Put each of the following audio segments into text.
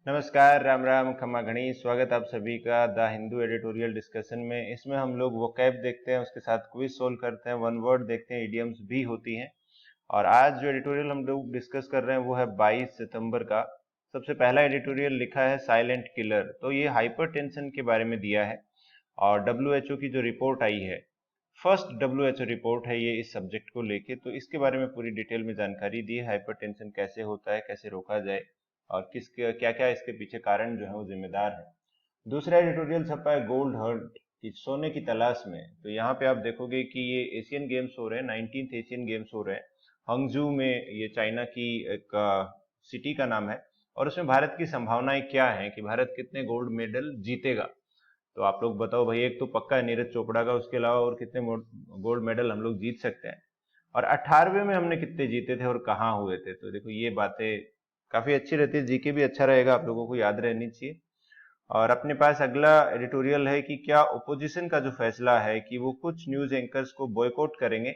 नमस्कार, राम राम, खमा गणी। स्वागत आप सभी का द हिंदू एडिटोरियल डिस्कशन में। इसमें हम लोग वोकैब देखते हैं, उसके साथ क्विज सोल्व करते हैं, वन वर्ड देखते हैं, इडियम्स भी होती हैं। और आज जो एडिटोरियल हम लोग डिस्कस कर रहे हैं वो है 22 सितंबर का। सबसे पहला एडिटोरियल लिखा है साइलेंट किलर। तो ये हाइपरटेंशन के बारे में दिया है और डब्ल्यूएचओ की जो रिपोर्ट आई है, फर्स्ट डब्ल्यूएचओ रिपोर्ट है ये इस सब्जेक्ट को लेके। तो इसके बारे में पूरी डिटेल में जानकारी दी है, हाइपरटेंशन कैसे होता है, कैसे रोका जाए और किस क्या क्या इसके पीछे कारण जो है वो जिम्मेदार है। दूसरा एडिटोरियल छपा है गोल्ड हंट की, सोने की तलाश में। तो यहाँ पे आप देखोगे कि ये एशियन गेम्स हो रहे हैं, 19th एशियन गेम्स हो रहे हैं हंगजू में। ये चाइना की एक सिटी का नाम है और उसमें भारत की संभावनाएं क्या हैं कि भारत कितने गोल्ड मेडल जीतेगा। तो आप लोग बताओ भाई, एक तो पक्का है नीरज चोपड़ा का, उसके अलावा और कितने गोल्ड मेडल हम लोग जीत सकते हैं। और 18वें में हमने कितने जीते थे और कहाँ हुए थे। तो देखो ये बातें काफी अच्छी रहती है, जीके भी अच्छा रहेगा, आप लोगों को याद रहनी चाहिए। और अपने पास अगला एडिटोरियल है कि क्या ओपोजिशन का जो फैसला है कि वो कुछ न्यूज एंकर्स को बॉयकॉट करेंगे,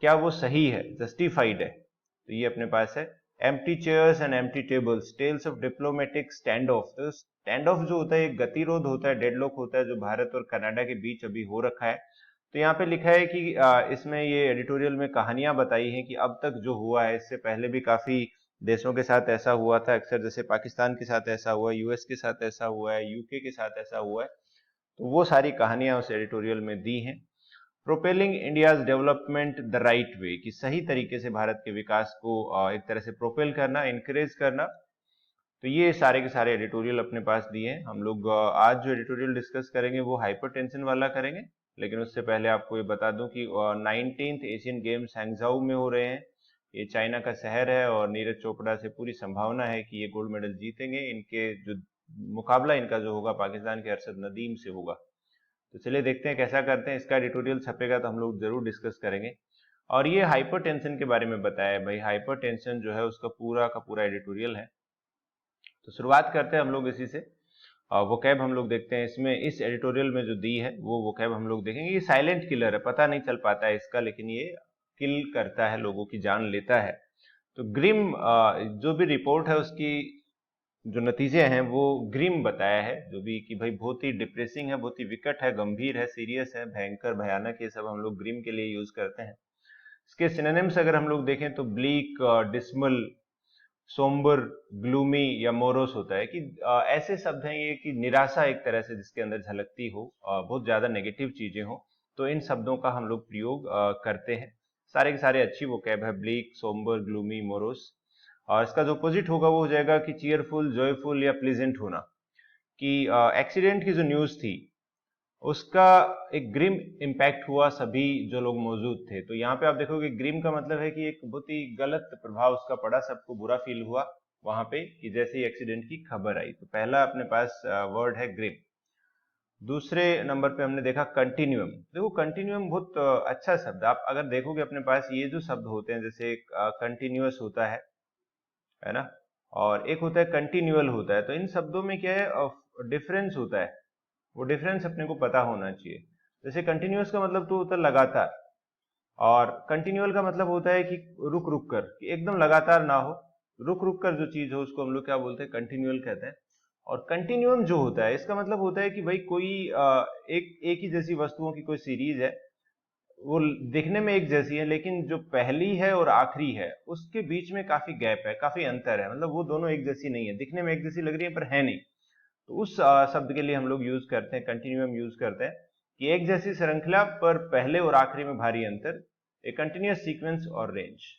क्या वो सही है, जस्टिफाइड है। तो ये अपने पास है empty chairs and empty tables, tales of diplomatic stand off. तो स्टैंड ऑफ जो होता है एक गतिरोध होता है, डेडलॉक होता है जो भारत और कनाडा के बीच अभी हो रखा है। तो यहाँ पे लिखा है कि इसमें ये एडिटोरियल में कहानियां बताई हैं कि अब तक जो हुआ है, इससे पहले भी काफी देशों के साथ ऐसा हुआ था अक्सर, जैसे पाकिस्तान के साथ ऐसा हुआ है, यूएस के साथ ऐसा हुआ है, यूके के साथ ऐसा हुआ है। तो वो सारी कहानियां उस एडिटोरियल में दी हैं। Propelling India's development the right way, कि सही तरीके से भारत के विकास को एक तरह से प्रोपेल करना, इंकरेज करना। तो ये सारे के सारे एडिटोरियल अपने पास दिए हैं। हम लोग आज जो एडिटोरियल डिस्कस करेंगे वो हाइपरटेंशन वाला करेंगे। लेकिन उससे पहले आपको ये बता दूं कि 19th एशियन गेम्स हैंगजाऊ में हो रहे हैं। ये चाइना का शहर है और नीरज चोपड़ा से पूरी संभावना है कि ये गोल्ड मेडल जीतेंगे। इनके जो मुकाबला इनका जो होगा पाकिस्तान के अरशद नदीम से होगा। तो चलिए देखते हैं कैसा करते हैं। इसका एडिटोरियल छपेगा तो हम लोग जरूर डिस्कस करेंगे। और ये हाइपरटेंशन के बारे में बताया है भाई, हाइपरटेंशन जो है उसका पूरा का पूरा एडिटोरियल है। तो शुरुआत करते हैं हम लोग इसी से। वोकैब हम लोग देखते हैं इसमें, इस एडिटोरियल में जो दी है वो वोकैब हम लोग देखेंगे। ये साइलेंट किलर है, पता नहीं चल पाता है इसका, लेकिन ये किल करता है, लोगों की जान लेता है। तो ग्रिम जो भी रिपोर्ट है उसकी जो नतीजे हैं वो ग्रिम बताया है, जो भी कि भाई बहुत ही डिप्रेसिंग है, बहुत ही विकट है, गंभीर है, सीरियस है, भयंकर, भयानक। ये सब हम लोग ग्रिम के लिए यूज करते हैं। इसके सिनोनिम्स अगर हम लोग देखें तो ब्लीक, डिस्मल, सोम्बर, ग्लूमी या मोरोस होता है कि ऐसे शब्द हैं ये कि निराशा एक तरह से जिसके अंदर झलकती हो, बहुत ज्यादा नेगेटिव चीजें हो, तो इन शब्दों का हम लोग प्रयोग करते हैं। सारे के सारे अच्छी वोकैब है, ब्लीक, सोम्बर, ग्लूमी, मोरोस। और इसका जो अपोजिट होगा वो हो जाएगा कि चीयरफुल, जॉयफुल या प्लीजेंट होना। कि एक्सीडेंट की जो न्यूज थी उसका एक ग्रिम इम्पैक्ट हुआ सभी जो लोग मौजूद थे। तो यहाँ पे आप देखोगे ग्रिम का मतलब है कि एक बहुत ही गलत प्रभाव उसका पड़ा, सबको बुरा फील हुआ वहां पे कि जैसे ही एक्सीडेंट की खबर आई। तो पहला अपने पास वर्ड है ग्रिम। दूसरे नंबर पे हमने देखा कंटिन्यूम। देखो कंटिन्यूम बहुत अच्छा शब्द। आप अगर देखोगे अपने पास ये जो शब्द होते हैं, जैसे कंटिन्यूअस होता है ना, और एक होता है कंटिन्यूअल होता है। तो इन शब्दों में क्या है, डिफरेंस होता है। वो डिफरेंस अपने को पता होना चाहिए। जैसे कंटिन्यूअस का मतलब तो होता है लगातार, और कंटिन्यूअल का मतलब होता है कि रुक रुक कर, कि एकदम लगातार ना हो, रुक रुक कर जो चीज हो उसको हम लोग क्या बोलते हैं, कंटिन्यूअल कहते हैं। और कंटिन्यूअम जो होता है इसका मतलब होता है कि भाई कोई एक एक ही जैसी वस्तुओं की कोई सीरीज है, वो दिखने में एक जैसी है, लेकिन जो पहली है और आखिरी है उसके बीच में काफी गैप है, काफी अंतर है। मतलब वो दोनों एक जैसी नहीं है, दिखने में एक जैसी लग रही है पर है नहीं। तो उस शब्द के लिए हम लोग यूज करते हैं, कंटिन्यूम यूज करते हैं, कि एक जैसी श्रृंखला पर पहले और आखिरी में भारी अंतर, ए कंटिन्यूअस सीक्वेंस और रेंज।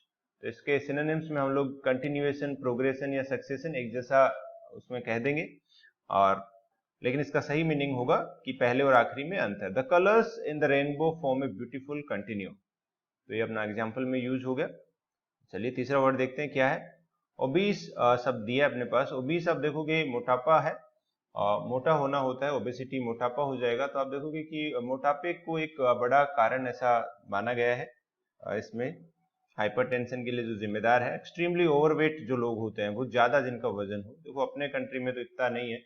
तो इसके सिनोनिम्स में हम लोग कंटिन्यूएशन, प्रोग्रेशन या सक्सेशन एक जैसा उसमें कह देंगे। और लेकिन इसका सही मीनिंग होगा कि पहले और आखिरी में अंतर। The colours in the rainbow form a beautiful continue. तो ये अपना एग्जाम्पल में यूज हो गया। चलिए तीसरा वर्ड देखते हैं क्या है। ओबीस शब्द दिया अपने पास। ओबीस आप देखोगे मोटापा है, मोटा होना होता है, ओबेसिटी मोटापा हो जाएगा। तो आप देखोगे कि मोटापे को एक बड़ा कारण ऐसा माना गया है इसमें, हाइपरटेंशन के लिए जो जिम्मेदार है। एक्सट्रीमली ओवरवेट जो लोग होते हैं, बहुत ज्यादा जिनका वजन हो। देखो अपने कंट्री में तो इतना नहीं है,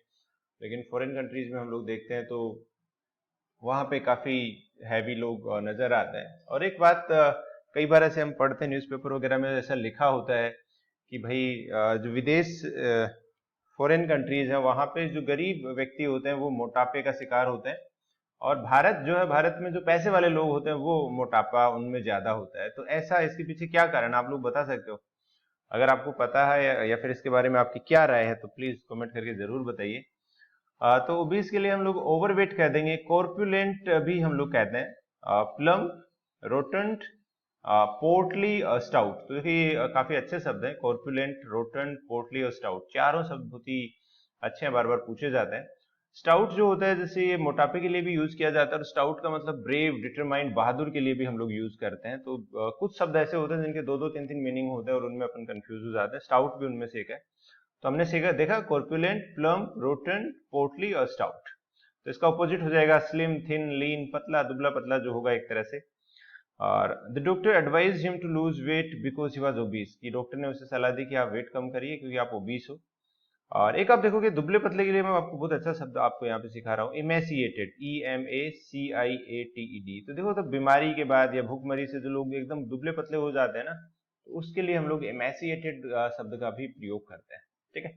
लेकिन फॉरेन कंट्रीज में हम लोग देखते हैं तो वहां पे काफी हैवी लोग नजर आते हैं। और एक बात, कई बार ऐसे हम पढ़ते हैं न्यूज़पेपर वगैरह में, ऐसा लिखा होता है कि भाई जो विदेश फॉरेन कंट्रीज हैं वहां पे जो गरीब व्यक्ति होते हैं वो मोटापे का शिकार होते हैं, और भारत जो है, भारत में जो पैसे वाले लोग होते हैं वो मोटापा उनमें ज्यादा होता है। तो ऐसा इसके पीछे क्या कारण आप लोग बता सकते हो? अगर आपको पता है या फिर इसके बारे में आपकी क्या राय है तो प्लीज कमेंट करके जरूर बताइए। तो ओबीस के लिए हम लोग ओवरवेट कह देंगे, कॉर्पुलेंट भी हम लोग कहते हैं, प्लम्प, रोटंट, पोर्टली, स्टाउट। तो देखिए काफी अच्छे शब्द हैं, कॉर्पुलेंट, रोटंट, पोर्टली और स्टाउट, चारों शब्द बहुत ही अच्छे हैं, बार बार पूछे जाते हैं। स्टाउट जो होता है जैसे ये मोटापे के लिए भी यूज किया जाता है, और स्टाउट का मतलब ब्रेव, डिटरमाइंड, बहादुर के लिए भी हम लोग यूज करते हैं। तो कुछ शब्द ऐसे होते हैं जिनके दो दो तीन तीन मीनिंग होते हैं और उनमें अपन कंफ्यूज हो जाते हैं, स्टाउट भी उनमें से एक है। तो हमने सीखा देखा कॉर्पुलेंट, प्लम्प, रोटेंट, पोर्टली और स्टाउट। तो इसका ऑपोजिट हो जाएगा स्लिम, थिन, लीन, पतला, दुबला पतला जो होगा एक तरह से। और the doctor advise him to lose weight because he was obese, कि डॉक्टर ने उसे सलाह दी कि आप वेट कम करिए क्योंकि आप ओबीस हो। और एक आप देखोगे दुबले पतले के लिए मैं आपको बहुत अच्छा शब्द आपको यहाँ पे सिखा रहा हूँ, इमेसिएटेड, EMACIATED। तो देखो, तो बीमारी के बाद या भूखमरी से जो लोग एकदम दुबले पतले हो जाते हैं ना, तो उसके लिए हम लोग इमेसिएटेड शब्द का भी प्रयोग करते हैं, ठीक है।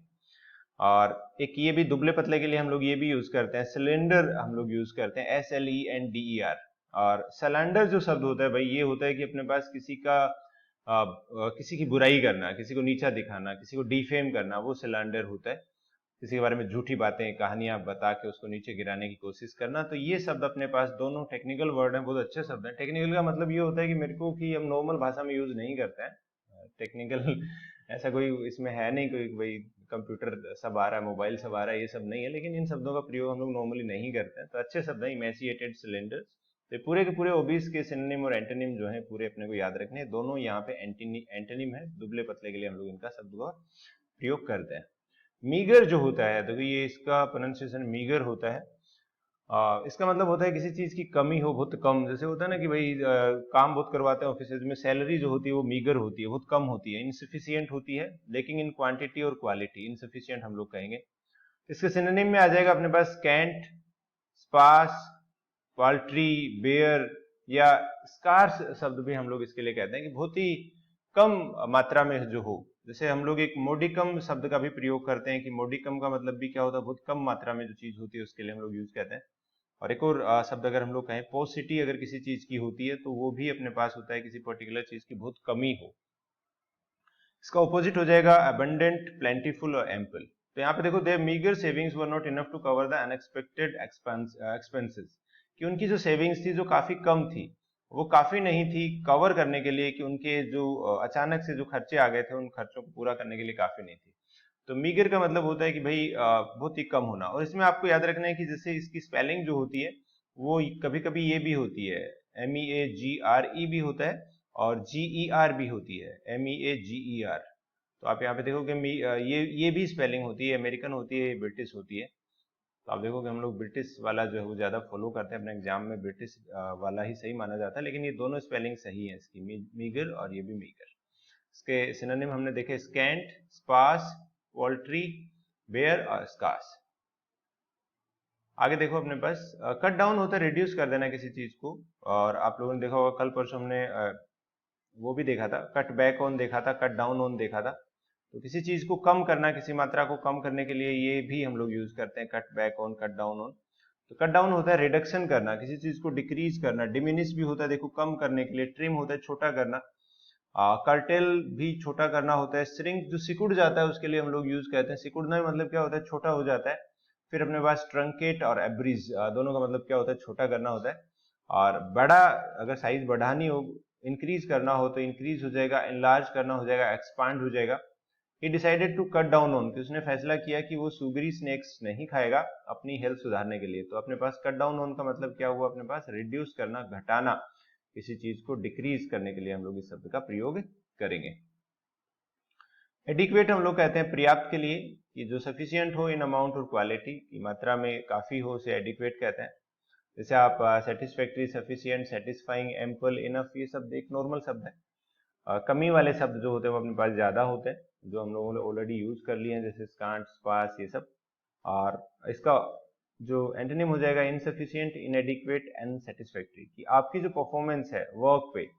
और एक ये भी दुबले पतले के लिए हम लोग ये भी यूज करते हैं, सिलेंडर हम लोग यूज करते हैं, SLENDER। और सलेंडर जो शब्द होता है भाई, ये होता है कि अपने पास किसी की बुराई करना, किसी को नीचा दिखाना, किसी को डिफेम करना, वो सिलेंडर होता है। किसी के बारे में झूठी बातें, कहानियां बता के उसको नीचे गिराने की कोशिश करना। तो ये शब्द अपने पास दोनों टेक्निकल वर्ड हैं, बहुत अच्छे शब्द हैं। टेक्निकल का मतलब ये होता है कि मेरे को कि हम नॉर्मल भाषा में यूज नहीं करते हैं टेक्निकल ऐसा कोई इसमें है नहीं, कोई भाई कंप्यूटर सब आ रहा है, मोबाइल सब आ रहा है, ये सब नहीं है। लेकिन इन शब्दों का प्रयोग हम लोग नॉर्मली नहीं करते हैं। तो अच्छे शब्द हैं, इमेसिएटेड, सिलेंडर। तो पूरे के पूरे ओबीस के सिनोनिम और एंटोनिम जो है पूरे अपने को याद रखने हैं। दोनों यहाँ पे एंटोनिम है, दुबले पतले के लिए हम लोग इनका शब्द का प्रयोग करते हैं। मीगर जो होता है, देखो ये इसका प्रोनाउंसिएशन मीगर होता है। इसका मतलब होता है किसी चीज की कमी हो, बहुत कम। जैसे होता है ना कि भाई काम बहुत करवाते हैं ऑफिस में, सैलरी जो होती है वो मीगर होती है, बहुत कम होती है, इनसफिशियंट होती है, लेकिन इन क्वांटिटी और क्वालिटी इनसफिशियंट हम लोग कहेंगे। इसके सिनोनिम में आ जाएगा अपने पास स्कैंट, स्पार्स, पाल्ट्री, बेयर, या स्कार्स शब्द भी हम लोग इसके लिए कहते हैं कि बहुत ही कम मात्रा में जो हो। जैसे हम लोग एक मोडिकम शब्द का भी प्रयोग करते हैं कि मोडिकम का मतलब भी क्या होता है, बहुत कम मात्रा में जो चीज होती है उसके लिए हम लोग यूज कहते हैं। और एक और शब्द अगर हम लोग कहें, पोसिटी, अगर किसी चीज की होती है तो वो भी अपने पास होता है किसी पर्टिकुलर चीज की बहुत कमी हो। इसका ऑपोजिट हो जाएगा अबंडेंट, प्लेंटीफुल और एम्पल। तो यहाँ पे देखो, their meagre savings were not enough to cover the unexpected expenses, कि उनकी जो सेविंग्स थी जो काफी कम थी, वो काफी नहीं थी कवर करने के लिए, कि उनके जो अचानक से जो खर्चे आ गए थे उन खर्चों को पूरा करने के लिए काफी नहीं थी। तो मीगर का मतलब होता है कि भाई बहुत ही कम होना। और इसमें आपको याद रखना है कि जैसे इसकी स्पेलिंग जो होती है वो कभी कभी ये भी होती है, MEAGRE भी होता है, और GER भी होती है, MEAGER। तो आप यहाँ पे देखोगे ये भी स्पेलिंग होती है, अमेरिकन होती है, ब्रिटिश होती है। तो आप देखोगे हम लोग ब्रिटिश वाला जो है वो ज्यादा फॉलो करते हैं, अपने एग्जाम में ब्रिटिश वाला ही सही माना जाता है। लेकिन ये दोनों स्पेलिंग सही है इसकी, मीगर और ये भी मीगर। इसके सिनोनिम हमने देखे, स्कैंट, स्पार्स, पोल्ट्री, बेयर और स्कार्स। आगे देखो अपने पास कट डाउन होता है रिड्यूस कर देना किसी चीज को। और आप लोगों ने देखा होगा कल परसों हमने वो भी देखा था, कट बैक ऑन देखा था, कट डाउन ऑन देखा था। तो किसी चीज को कम करना, किसी मात्रा को कम करने के लिए ये भी हम लोग यूज करते हैं, cut back on, cut down on. तो कट डाउन होता है रिडक्शन करना, किसी चीज को डिक्रीज करना। डिमिनिश भी होता है, देखो कम करने के लिए। ट्रिम होता है छोटा करना। कर्टेल भी छोटा करना होता है। श्रिंक जो सिकुड़ जाता है उसके लिए हम लोग यूज करते हैं। सिकुड़ना मतलब क्या होता है, छोटा हो जाता है। फिर अपने पास ट्रंकेट और एब्रीज, दोनों का मतलब क्या होता है, छोटा करना होता है। और बड़ा, अगर साइज बढ़ानी हो, इंक्रीज करना हो तो इंक्रीज हो जाएगा, इनलार्ज करना हो जाएगा, एक्सपांड हो जाएगा। He decided to cut down on, कि उसने फैसला किया कि वो सुगरी स्नैक्स नहीं खाएगा अपनी हेल्थ सुधारने के लिए। तो अपने पास कट डाउन ऑन का मतलब क्या हुआ, अपने पास रिड्यूस करना, घटाना, किसी चीज को डिक्रीज करने के लिए हम लोग इस शब्द का प्रयोग करेंगे। एडिक्वेट हम लोग कहते हैं पर्याप्त के लिए, कि जो सफिशियंट हो इन अमाउंट और क्वालिटी, की मात्रा में काफी हो, उसे एडिक्वेट कहते हैं। जैसे आप satisfactory, sufficient, satisfying, ample, enough, ये शब्द एक नॉर्मल शब्द है। कमी वाले शब्द जो होते हैं वो अपने पास ज्यादा होते हैं, जो हम लोगों ने ऑलरेडी यूज कर लिए हैं, जैसे स्कांट, स्पार्स, ये सब। और इसका जो एंटोनिम हो जाएगा इनसफिशियंट, इनएडिक्वेट एंड सेटिस्फैक्ट्री, कि आपकी जो परफॉर्मेंस है वर्क पे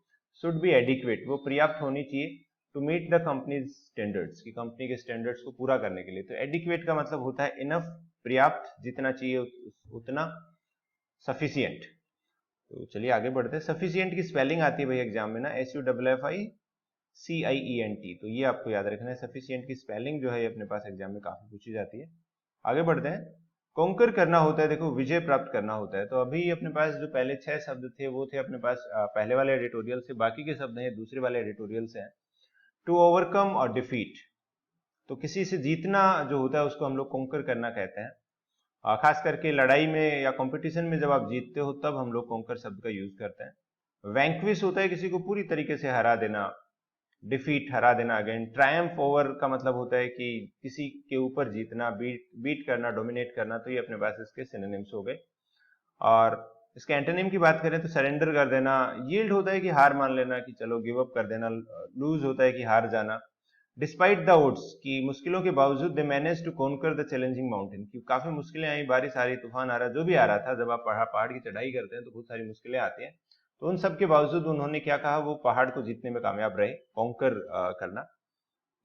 शुड बी एडिक्वेट, वो पर्याप्त होनी चाहिए। To meet the company's standards, की कंपनी के स्टैंडर्ड्स को पूरा करने के लिए। तो एडिक्वेट का मतलब होता है इनफ, पर्याप्त, जितना चाहिए उतना, सफिशिएंट। तो चलिए आगे बढ़ते हैं। सफिशिएंट की स्पेलिंग आती है भाई एग्जाम में ना, SUFFICIENT, तो ये आपको याद रखना है। सफिशिएंट की स्पेलिंग जो है ये अपने पास एग्जाम में काफी पूछी जाती है। आगे बढ़ते हैं। कॉन्कर करना होता है, देखो विजय प्राप्त करना होता है। तो अभी अपने पास जो पहले 6 शब्द थे वो थे अपने पास पहले वाले एडिटोरियल से, बाकी के शब्द हैं दूसरे वाले एडिटोरियल से हैं। टू ओवरकम और डिफीट, तो किसी से जीतना जो होता है उसको हम लोग कॉन्कर करना कहते हैं। खास करके लड़ाई में या कंपटीशन में जब आप जीतते हो तब हम लोग कॉन्कर शब्द का यूज करते हैं। वैंक्विश होता है किसी को पूरी तरीके से हरा देना, डिफीट हरा देना अगेन। ट्रायम्फ ओवर का मतलब होता है कि किसी के ऊपर जीतना, बीट करना, डोमिनेट करना। तो ये अपने पास इसके सिनोनिम्स हो गए। और इसके एंटोनिम की बात करें तो सरेंडर कर देना, यील्ड होता है कि हार मान लेना, कि चलो गिव अप कर देना, लूज होता है कि हार जाना। डिस्पाइट द ओड्स, की मुश्किलों के बावजूद they manage to conquer the challenging mountain, की काफी मुश्किलें आई, बारिश आ रही, तूफान आ रहा, जो भी आ रहा था। जब आप पहाड़ की चढ़ाई करते हैं तो बहुत सारी मुश्किलें आती हैं, तो उन सब के बावजूद उन्होंने क्या कहा, वो पहाड़ को जीतने में कामयाब रहे, कॉन्कर करना।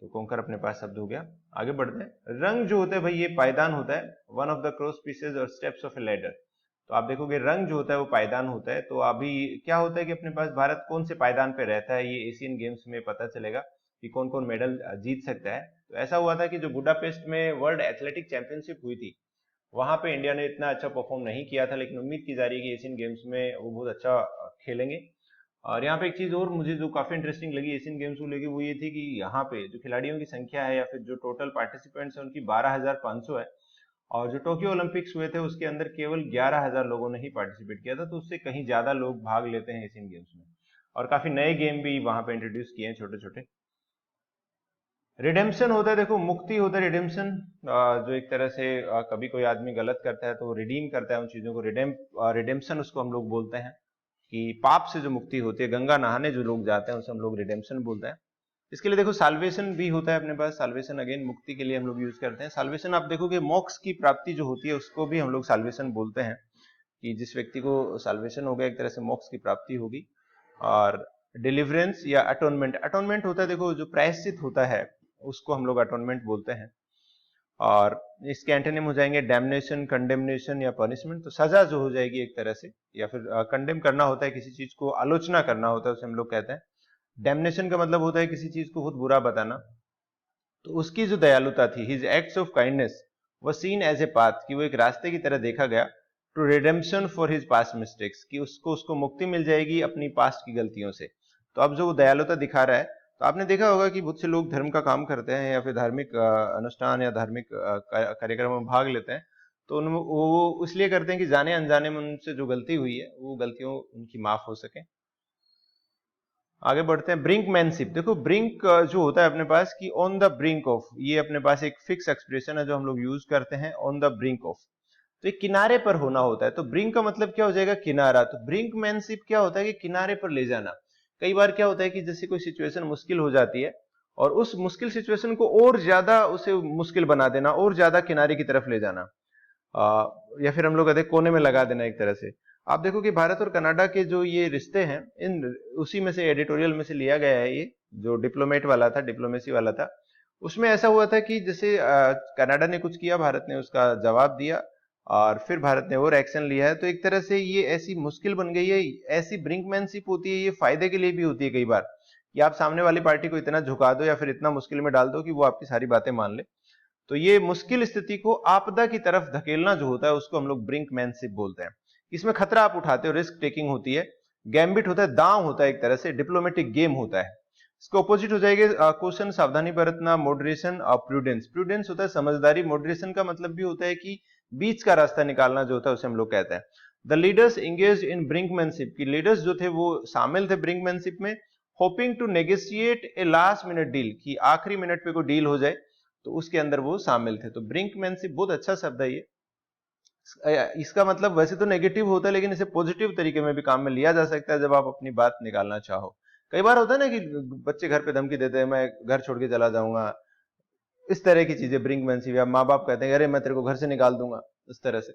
तो कॉन्कर अपने पास शब्द हो गया। आगे बढ़ते हैं। रंग जो होता है भाई ये पायदान होता है, one of the cross pieces और स्टेप्स ऑफ ए लैडर। तो आप देखोगे रंग जो होता है वो पायदान होता है। तो अभी क्या होता है कि अपने पास भारत कौन से पायदान पे रहता है, ये एशियन गेम्स में पता चलेगा कि कौन कौन मेडल जीत सकता है। तो ऐसा हुआ था कि जो बुडापेस्ट में वर्ल्ड एथलेटिक चैंपियनशिप हुई थी, वहां पे इंडिया ने इतना अच्छा परफॉर्म नहीं किया था, लेकिन उम्मीद की जा रही है कि एशियन गेम्स में वो बहुत अच्छा खेलेंगे। और यहाँ पे एक चीज और मुझे जो काफी इंटरेस्टिंग लगी एशियन गेम्स को लेके, वो ये थी कि यहाँ पे जो खिलाड़ियों की संख्या है या फिर जो टोटल पार्टिसिपेंट्स है उनकी 12,500 है। और जो टोक्यो ओलंपिक्स हुए थे उसके अंदर केवल 11,000 लोगों ने ही पार्टिसिपेट किया था। तो उससे कहीं ज्यादा लोग भाग लेते हैं एशियन गेम्स में। और काफी नए गेम भी वहां पे इंट्रोड्यूस किए हैं, छोटे छोटे। रिडेम्पशन होता है, देखो मुक्ति होता है रिडेम्पशन, जो एक तरह से कभी कोई आदमी गलत करता है तो वो रिडीम करता है उन चीजों को, रिडेम्पशन उसको हम लोग बोलते हैं। कि पाप से जो मुक्ति होती है, गंगा नहाने जो लोग जाते हैं उसे हम लोग रिडेम्पशन बोलते हैं। इसके लिए देखो साल्वेशन भी होता है अपने पास। साल्वेशन अगेन मुक्ति के लिए हम लोग यूज करते हैं। साल्वेशन आप देखोगे मोक्ष की प्राप्ति जो होती है उसको भी हम लोग साल्वेशन बोलते हैं, कि जिस व्यक्ति को साल्वेशन हो गया एक तरह से मोक्ष की प्राप्ति होगी। और डिलीवरेंस या अटोनमेंट, अटोनमेंट होता है देखो जो प्रायश्चित होता है उसको हम लोग अटोनमेंट बोलते हैं। और इसके एंटोनिम हो जाएंगे डैमनेशन, कंडेमनेशन या पनिशमेंट। तो सजा जो हो जाएगी एक तरह से, या फिर कंडेम करना होता है किसी चीज को, आलोचना करना होता है उसे हम लोग कहते हैं। डैमनेशन का मतलब होता है किसी चीज को बहुत बुरा बताना। तो उसकी जो दयालुता थी, his acts of kindness was seen as a path, कि वो एक रास्ते की तरह देखा गया, to redemption for his past mistakes, कि उसको मुक्ति मिल जाएगी अपनी पास्ट की गलतियों से। तो अब जो वो दयालुता दिखा रहा है, तो आपने देखा होगा कि बहुत से लोग धर्म का काम करते हैं या फिर धार्मिक अनुष्ठान या धार्मिक कार्यक्रम में भाग लेते हैं, तो वो इसलिए करते हैं कि जाने अनजाने में उनसे जो गलती हुई है वो गलतियों उनकी माफ हो सके। आगे बढ़ते हैं। ब्रिंकमैनशिप, देखो ब्रिंक जो होता है अपने पास कि ऑन द ब्रिंक ऑफ, ये अपने पास एक फिक्स एक्सप्रेशन है जो हम लोग यूज करते हैं, ऑन द ब्रिंक ऑफ। तो एक किनारे पर होना होता है। तो ब्रिंक का मतलब क्या हो जाएगा, किनारा। तो ब्रिंकमैनशिप क्या होता है कि किनारे पर ले जाना। कई बार क्या होता है कि जैसे कोई सिचुएशन मुश्किल हो जाती है और उस मुश्किल सिचुएशन को और ज्यादा उसे मुश्किल बना देना, और ज्यादा किनारे की तरफ ले जाना, या फिर हम लोग कहते हैं कोने में लगा देना एक तरह से। आप देखो कि भारत और कनाडा के जो ये रिश्ते हैं, इन उसी में से एडिटोरियल में से लिया गया है। ये जो डिप्लोमेट वाला था, डिप्लोमेसी वाला था, उसमें ऐसा हुआ था कि जैसे कनाडा ने कुछ किया, भारत ने उसका जवाब दिया, और फिर भारत ने और एक्शन लिया है। तो एक तरह से ये ऐसी मुश्किल बन गई है, ऐसी ब्रिंकमैनशिप होती है, ये फायदे के लिए भी होती है कई बार, कि आप सामने वाली पार्टी को इतना झुका दो या फिर इतना मुश्किल में डाल दो कि वो आपकी सारी बातें मान ले। तो ये मुश्किल स्थिति को आपदा की तरफ धकेलना जो होता है उसको हम लोग ब्रिंकमैनशिप बोलते हैं। इसमें खतरा आप उठाते हो, रिस्क टेकिंग होती है। गैम्बिट होता है, दांव होता है एक तरह से, डिप्लोमेटिक गेम होता है। इसको अपोजिट हो जाएगा क्वेश्चन, सावधानी बरतना, मॉडरेशन और प्रूडेंस। प्रूडेंस होता है समझदारी, मॉडरेशन का मतलब भी होता है कि बीच का रास्ता निकालना जो होता है उसे हम लोग कहते हैं। The leaders engaged in brinkmanship, की लीडर्स जो थे वो शामिल थे ब्रिंकमैनशिप में, hoping to negotiate a last minute deal, की आखिरी मिनट पे कोई डील हो जाए, तो उसके अंदर वो शामिल थे। तो ब्रिंकमैनशिप बहुत अच्छा शब्द है ये। इसका मतलब वैसे तो नेगेटिव होता है, लेकिन इसे पॉजिटिव तरीके में भी काम में लिया जा सकता है जब आप अपनी बात निकालना चाहो। कई बार होता है ना कि बच्चे घर पे धमकी देते हैं, मैं घर छोड़ के चला जाऊंगा, इस तरह की चीजें ब्रिंकमैनशिप। या माँ बाप कहते हैं अरे मैं तेरे को घर से निकाल दूंगा, इस तरह से।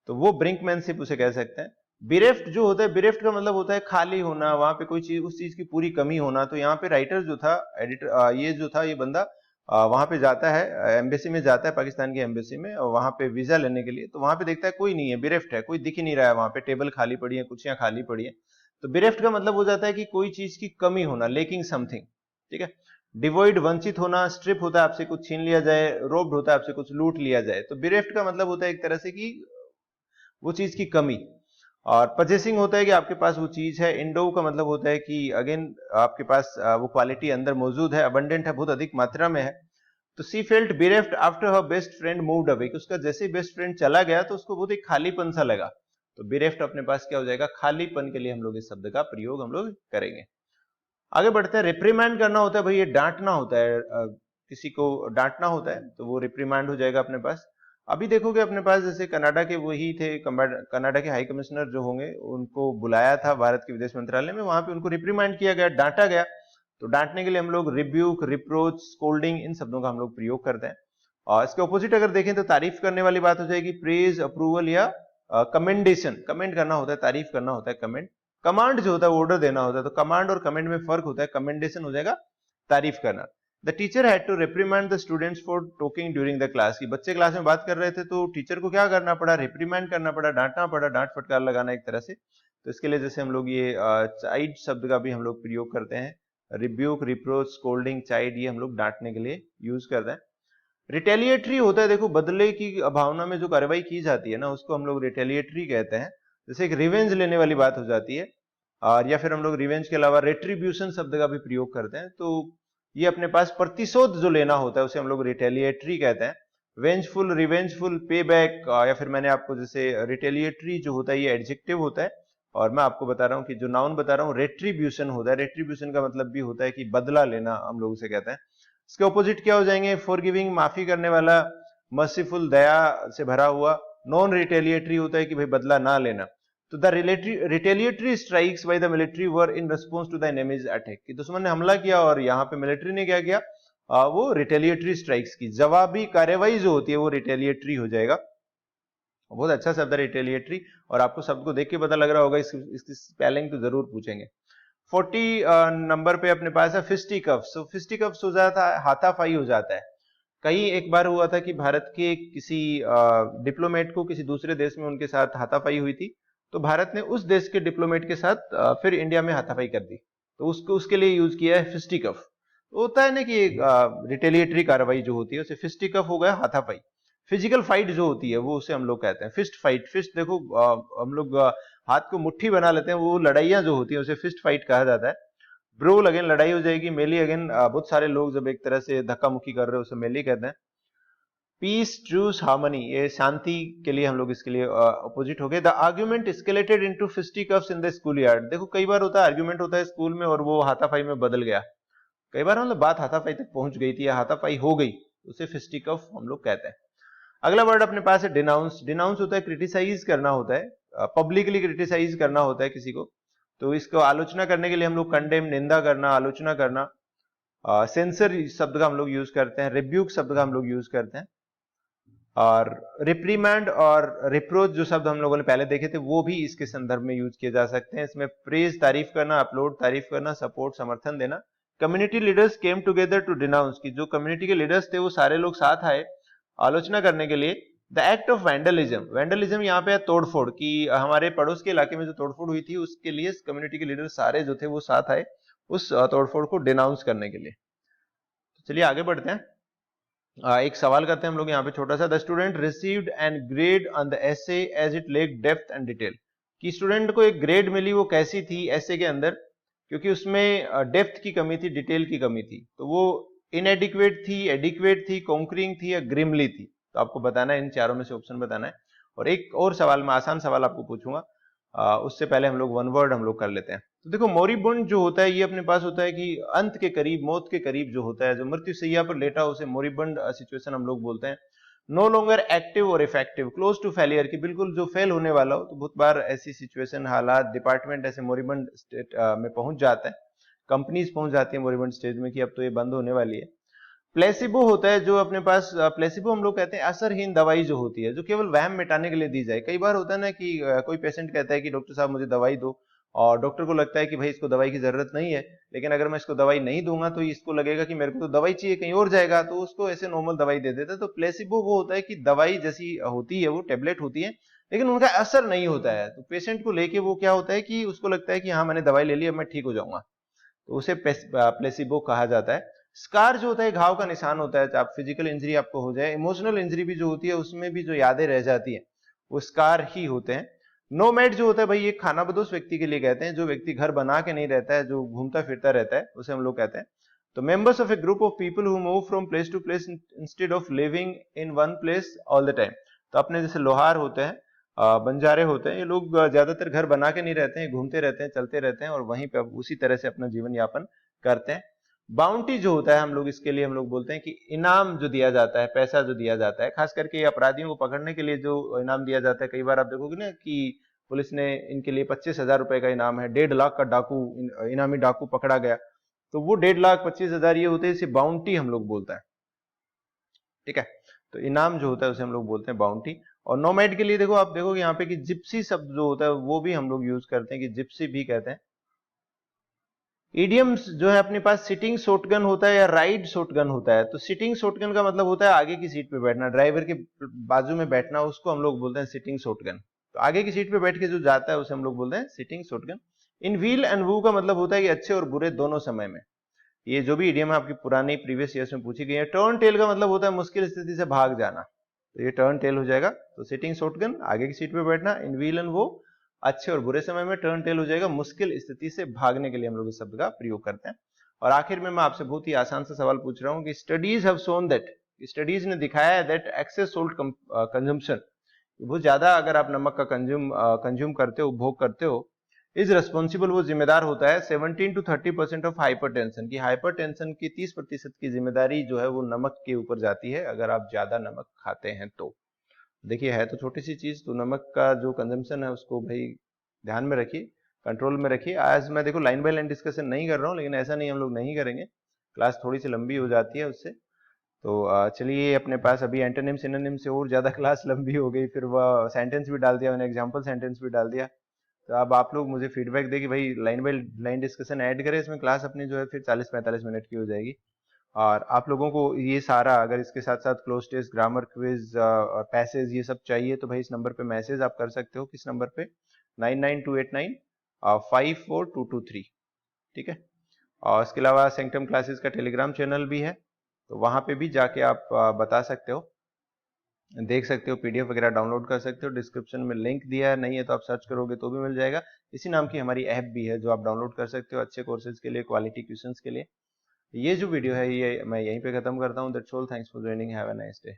तो वो ब्रिंकमैनशिप उसे कह सकते हैं। बिरेफ्ट जो होता है, बिरेफ्ट का मतलब होता है खाली होना, वहां पे कोई चीज, उस चीज की पूरी कमी होना। तो यहाँ पे राइटर जो था, एडिटर, ये जो था, ये बंदा वहां पे जाता है, एम्बेसी में जाता है, पाकिस्तान की एम्बेसी में, और वहां पे वीजा लेने के लिए। तो वहां पे देखता है कोई नहीं है, बिरेफ्ट है, कोई दिख ही नहीं रहा है वहां पे, टेबल खाली पड़ी है, कुर्सियां खाली पड़ी है। तो बिरेफ्ट का मतलब हो जाता है कि कोई चीज की कमी होना, लेकिंग समथिंग, ठीक है। डिवॉइड वंचित होना, स्ट्रिप होता है आपसे कुछ छीन लिया जाए, रोब्ड होता है आपसे कुछ लूट लिया जाए। तो बिरेफ्ट का मतलब होता है एक तरह से कि वो चीज की कमी। और पजेसिंग होता है कि आपके पास वो चीज है। इंडो का मतलब होता है कि अगेन आपके पास वो क्वालिटी अंदर मौजूद है, अबंडेंट है, बहुत अधिक मात्रा में है। तो सी felt bereft after her best friend moved away, कि उसका जैसे ही बेस्ट फ्रेंड चला गया तो उसको बहुत ही खालीपन सा लगा। तो बिरेफ्ट अपने पास क्या हो जाएगा, खालीपन के लिए हम लोग इस शब्द का प्रयोग हम लोग करेंगे। आगे बढ़ते हैं। रिप्रीमैंड करना होता है भाई, ये डांटना होता है, किसी को डांटना होता है, तो वो रिप्रीमैंड हो जाएगा अपने पास। अभी देखोगे अपने पास जैसे कनाडा के वही थे, कनाडा के हाई कमिश्नर जो होंगे, उनको बुलाया था भारत के विदेश मंत्रालय में, वहां पे उनको रिप्रीमैंड किया गया, डांटा गया। तो डांटने के लिए हम लोग रिब्यूक, रिप्रोच, स्कोल्डिंग, इन शब्दों का हम लोग प्रयोग करते हैं। और इसके ऑपोजिट अगर देखें तो तारीफ करने वाली बात हो जाएगी, प्रेज, अप्रूवल या कमेंडेशन। कमेंट करना होता है, तारीफ करना होता है, कमेंट। कमांड जो होता है वो ऑर्डर देना होता है। तो कमांड और कमेंट में फर्क होता है, कमेंडेशन हो जाएगा तारीफ करना। The teacher had to reprimand the students for talking during the class, की बच्चे क्लास में बात कर रहे थे तो टीचर को क्या करना पड़ा, रिप्रीमैंड करना पड़ा, डांटना पड़ा, डांट फटकार लगाना एक तरह से। तो इसके लिए जैसे हम लोग ये चाइड शब्द का भी हम लोग प्रयोग करते हैं। रिब्यूक, रिप्रोच, स्कोल्डिंग, चाइड, ये हम लोग डांटने के लिए यूज करते हैं। रिटेलिएटरी होता है, देखो बदले की भावना में जो कार्रवाई की जाती है ना, उसको हम लोग रिटेलिएटरी कहते हैं। जैसे एक रिवेंज लेने वाली बात हो जाती है। और या फिर हम लोग रिवेंज के अलावा रेट्रीब्यूशन शब्द का भी प्रयोग करते हैं। तो ये अपने पास प्रतिशोध जो लेना होता है उसे हम लोग रिटेलिएटरी कहते हैं। वेंजफुल, रिवेंजफुल, पे बैक, या फिर मैंने आपको जैसे रिटेलिएटरी जो होता है ये एडजेक्टिव होता है। और मैं आपको बता रहा हूं कि जो नाउन बता रहा हूं रेट्रीब्यूशन होता है। रेट्रीब्यूशन का मतलब भी होता है कि बदला लेना, हम लोग उसे कहते हैं। इसके ऑपोजिट क्या हो जाएंगे, फॉरगिविंग, माफी करने वाला, मर्सीफुल, दया से भरा हुआ। नॉन रिटेलिएटरी होता है कि भाई बदला ना लेना। तो the retaliatory strikes by the military were in response to the enemy's attack, कि दुश्मन ने हमला किया और यहाँ पे मिलिट्री ने क्या किया, वो रिटेलिएटरी स्ट्राइक्स की, जवाबी कार्रवाई जो होती है वो रिटेलिएटरी हो जाएगा। बहुत अच्छा शब्द है रिटेलिएटरी, और आपको शब्द को देख के पता लग रहा होगा, इसकी स्पेलिंग तो जरूर पूछेंगे। 40 नंबर पे अपने पास है फिस्टिकफ्स। तो फिस्टिकफ्स हो जाता है, हाथापाई हो जाता है। कहीं एक बार हुआ था कि भारत के किसी डिप्लोमेट को किसी दूसरे देश में उनके साथ हाथापाई हुई थी। तो भारत ने उस देश के डिप्लोमेट के साथ फिर इंडिया में हाथापाई कर दी। तो उसको उसके लिए यूज किया है फिस्टिकफ। तो होता है ना कि रिटेलिएटरी कार्रवाई जो होती है उसे फिस्टिकफ हो गया, हाथापाई। फिजिकल फाइट जो होती है वो उसे हम लोग कहते हैं फिस्ट फाइट। फिस्ट देखो, हम लोग हाथ को मुट्ठी बना लेते हैं, वो लड़ाइयां जो होती है उसे फिस्ट फाइट कहा जाता है। ब्रोल अगेन लड़ाई हो जाएगी। मेली अगेन बहुत सारे लोग जब एक तरह से धक्का मुक्की कर रहे हो उसे मेली कहते हैं। पीस, ट्रूस, हार्मनी, ये शांति के लिए हम लोग इसके लिए अपोजिट हो गए। The argument escalated into fisticuffs in the school yard. देखो कई बार होता है आर्ग्यूमेंट होता है स्कूल में और वो हाथापाई में बदल गया। कई बार मतलब बात हाथापाई तक पहुंच गई थी या हाथापाई हो गई, उसे फिस्टिकफ हम लोग कहते हैं। अगला वर्ड अपने पास है डिनाउंस। डिनाउंस होता है क्रिटिसाइज करना होता है, पब्लिकली क्रिटिसाइज करना होता है किसी को। तो इसको आलोचना करने के लिए हम लोग कंडेम, निंदा करना, आलोचना करना। सेंसर शब्द का हम लोग यूज करते हैं, रिब्यूक शब्द का हम लोग यूज करते हैं। और रिप्रीमैंड और रिप्रोच जो शब्द हम लोगों ने पहले देखे थे वो भी इसके संदर्भ में यूज किए जा सकते हैं। इसमें प्रेज, तारीफ करना, अपलोड, तारीफ करना, सपोर्ट, समर्थन देना। Community leaders came together to denounce, की जो कम्युनिटी के लीडर्स थे वो सारे लोग साथ आए आलोचना करने के लिए। The act of vandalism, vandalism यहाँ पे है तोड़फोड़, की हमारे पड़ोस के इलाके में जो तोड़फोड़ हुई थी उसके लिए कम्युनिटी के लीडर सारे जो थे वो साथ आए उस तोड़फोड़ को डिनाउंस करने के लिए। तो चलिए आगे बढ़ते हैं। एक सवाल करते हैं हम लोग यहाँ पे छोटा सा। The student received an grade on the essay as it lack depth and detail, कि स्टूडेंट को एक ग्रेड मिली, वो कैसी थी एसे के अंदर, क्योंकि उसमें डेप्थ की कमी थी, डिटेल की कमी थी। तो वो इनएडिक्वेट थी, एडिक्वेट थी, कॉन्करिंग थी या ग्रिमली थी। तो आपको बताना है, इन चारों में से ऑप्शन बताना है। और एक और सवाल, मैं आसान सवाल आपको पूछूंगा, उससे पहले हम लोग वन वर्ड हम लोग कर लेते हैं। तो देखो मोरिबुंड जो होता है ये अपने पास होता है कि अंत के करीब, मौत के करीब जो होता है, जो मृत्यु सैया पर लेटा उसे मोरिबुंड सिचुएशन हम लोग बोलते हैं। नो लॉन्गर एक्टिव और इफेक्टिव, क्लोज टू फेलियर, की बिल्कुल जो फेल होने वाला हो। तो बहुत बार ऐसी सिचुएशन, हालात, डिपार्टमेंट ऐसे मोरिबुंड स्टेट में पहुंच जाते हैं, कंपनीज पहुंच जाती है मोरिबुंड स्टेज में कि अब तो ये बंद होने वाली है। प्लेसिबो होता है जो अपने पास, प्लेसिबो हम लोग कहते हैं असरहीन दवाई जो होती है, जो केवल वहम मिटाने के लिए दी जाए। कई बार होता है ना कि कोई पेशेंट कहता है कि डॉक्टर साहब मुझे दवाई दो, और डॉक्टर को लगता है कि भाई इसको दवाई की जरूरत नहीं है, लेकिन अगर मैं इसको दवाई नहीं दूंगा तो इसको लगेगा कि मेरे को तो दवाई चाहिए, कहीं और जाएगा, तो उसको ऐसे नॉर्मल दवाई दे देते हैं। तो प्लेसिबो वो होता है कि दवाई जैसी होती है, वो टेबलेट होती है, लेकिन उनका असर नहीं होता है। तो पेशेंट को लेके वो क्या होता है कि उसको लगता है कि हाँ मैंने दवाई ले ली, अब मैं ठीक हो जाऊंगा, तो उसे प्लेसिबो कहा जाता है। स्कार जो होता है घाव का निशान होता है, आप फिजिकल इंजरी आपको हो जाए, इमोशनल इंजरी भी जो होती है उसमें भी जो यादें रह जाती है वो स्कार ही होते हैं। नोमैड जो होता है भाई, ये खानाबदोश व्यक्ति के लिए कहते हैं, जो व्यक्ति घर बना के नहीं रहता है, जो घूमता फिरता रहता है, उसे हम लोग कहते हैं। तो members of a group of people who move from place to place instead of living in one place all the time. तो अपने जैसे लोहार होते हैं, बंजारे होते हैं, ये लोग ज्यादातर घर बना के नहीं रहते हैं, घूमते रहते हैं, चलते रहते हैं, और वहीं पे उसी तरह से अपना जीवन यापन करते हैं। बाउंटी जो होता है हम लोग इसके लिए हम लोग बोलते हैं कि इनाम जो दिया जाता है, पैसा जो दिया जाता है, खास करके अपराधियों को पकड़ने के लिए जो इनाम दिया जाता है। कई बार आप देखोगे ना कि पुलिस ने इनके लिए 25,000 रुपए का इनाम है, 1.5 लाख का डाकू, इनामी डाकू पकड़ा गया, तो वो 1.5 लाख 25,000 ये होते हैं, इसे बाउंटी हम लोग बोलता है। ठीक है, तो इनाम जो होता है उसे हम लोग बोलते हैं बाउंटी। और नोमैड के लिए देखो, आप देखोगे यहाँ पे कि जिप्सी शब्द जो होता है वो भी हम लोग यूज करते हैं, कि जिप्सी भी कहते हैं। इडियम्स जो है अपने पास, सिटिंग शॉटगन होता है या राइड शॉटगन होता है। तो सिटिंग शॉटगन का मतलब होता है आगे की सीट पे बैठना, ड्राइवर के बाजू में बैठना, उसको हम लोग बोलते हैं सिटिंग शॉटगन। तो आगे की सीट पे बैठ के जो जाता है उसे हम लोग बोलते हैं sitting shotgun. In wheel and woo का मतलब होता है कि अच्छे और बुरे दोनों समय में। ये जो भी इडियम है आपकी पुरानी प्रीवियस ईयर्स में पूछी गई है। टर्न टेल का मतलब होता है मुश्किल स्थिति से भाग जाना, तो ये टर्न टेल हो जाएगा। तो सिटिंग शॉटगन आगे की सीट पे बैठना, इन व्हील एंड वो अच्छे और बुरे समय में, टर्न टेल हो जाएगा मुश्किल स्थिति से भागने के लिए हम लोग इस शब्द का प्रयोग करते हैं। और आखिर में मैं आपसे बहुत ही आसान सा सवाल पूछ रहा हूं कि studies have shown that, studies ने दिखाया है दैट एक्सेस सोल्ट कंजम्पशन, बहुत ज्यादा अगर आप नमक का कंज्यूम करते हो, उपभोग करते हो, इज रिस्पॉन्सिबल, वो जिम्मेदार होता है 17 to 30% ऑफ हाइपरटेंशन की, हाइपरटेंशन की 30% की जिम्मेदारी जो है वो नमक के ऊपर जाती है, अगर आप ज्यादा नमक खाते हैं तो। देखिए है तो छोटी सी चीज, तो नमक का जो कंजम्पशन है उसको भाई ध्यान में रखिए, कंट्रोल में रखिए। आज मैं देखो लाइन बाय लाइन डिस्कशन नहीं कर रहा हूँ, लेकिन ऐसा नहीं हम लोग नहीं करेंगे, क्लास थोड़ी सी लंबी हो जाती है उससे। तो चलिए, अपने पास अभी एंटोनिम सिनोनिम से और ज्यादा क्लास लंबी हो गई, फिर वह सेंटेंस भी डाल दिया मैंने, एग्जांपल सेंटेंस भी डाल दिया। तो अब आप लोग मुझे फीडबैक दे कि भाई line by line discussion add करें इसमें, क्लास अपनी जो है फिर 40-45 मिनट की हो जाएगी। और आप लोगों को ये सारा, अगर इसके साथ साथ क्लोज टेस्ट, ग्रामर क्विज और पैसेज ये सब चाहिए, तो भाई इस नंबर पे मैसेज आप कर सकते हो। किस नंबर पे? 9928954223। ठीक है, और इसके अलावा सेंक्टम क्लासेस का टेलीग्राम चैनल भी है, तो वहां पे भी जाके आप बता सकते हो, देख सकते हो, पीडीएफ वगैरह डाउनलोड कर सकते हो। डिस्क्रिप्शन में लिंक दिया है, नहीं है तो आप सर्च करोगे तो भी मिल जाएगा। इसी नाम की हमारी ऐप भी है जो आप डाउनलोड कर सकते हो अच्छे कोर्सेज के लिए, क्वालिटी क्वेश्चंस के लिए। ये जो वीडियो है ये मैं यहीं पे खत्म करता हूँ। That's all, thanks for joining, have a nice day.